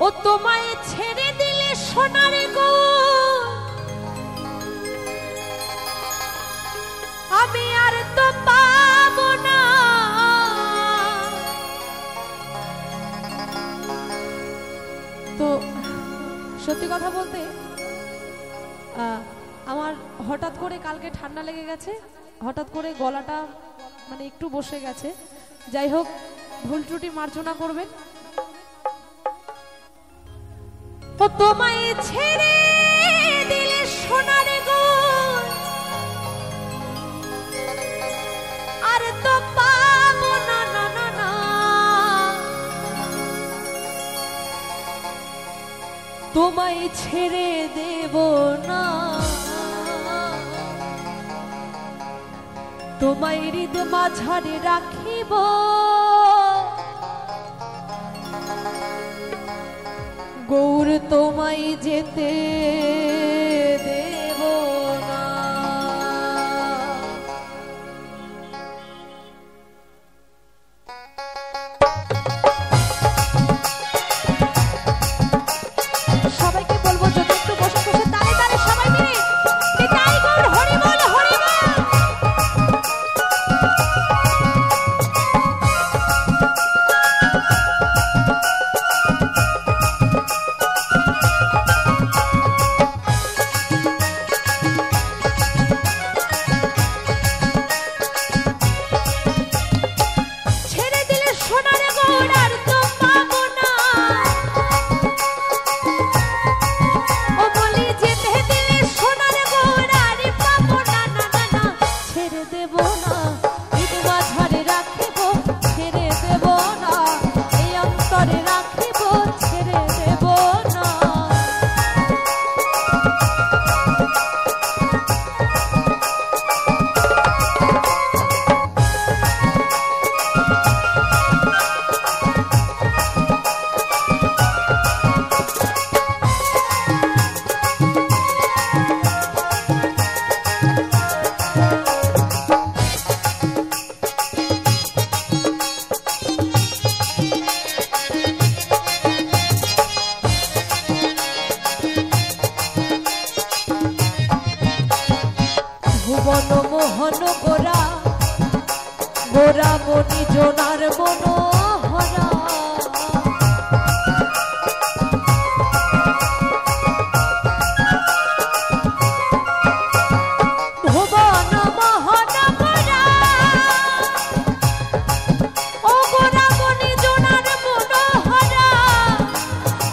ও তোমায় ছেড়ে দিলে সোনার গো আমি আর তো পাবো না। তো সত্যি কথা বলতে আমার হঠাৎ করে কালকে ঠান্ডা লেগে গেছে, হঠাৎ করে গলাটা মানে একটু বসে গেছে। যাই হোক, ভুল ত্রুটি মার্জনা করবেন। ও তোমায় ছেড়ে দিলে সোনার গো আর তো পাবো না, না না না। তোমায় ছেড়ে দেব না, তোমায় হৃদ মাঝারে রাখিব, গৌর তোমায় যেতে দেব না। সবাইকে বলবো যদি একটু বসে বসে তালে তালে সবাই মিলে নিতাই গৌর হরি বল হরি বল। মোহন গোরা গোরা মনি জোনার মনোহরা ভুবন মোহন গোরা ও গোরা মনি জোনার মনোহরা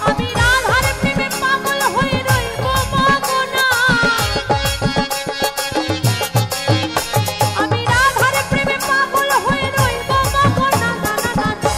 আমি রাধার প্রেমে পাগল হয়ে রইব মগনা। আমি রাধার প্রেমে পাগল হয়ে রইব মগনা, না না না।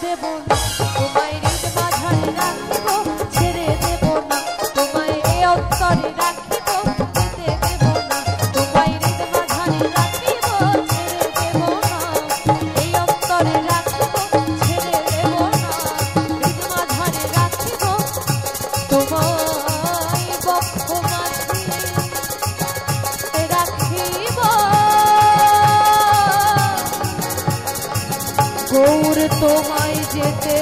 দেব না, তোমায় হৃদ মাঝারে রাখিব, ছেড়ে দেব না, তোমায় এই অন্তরে রাখিব, যেতে দেব না, তোমায় হৃদ মাঝারে রাখিব, ছেড়ে দেব না, এই অন্তরে রাখিব, ছেড়ে দেব না, হৃদ মাঝারে রাখিব, তোমায় বক্ষ মাঝে রাখিব। গৌর তোমায় যেতে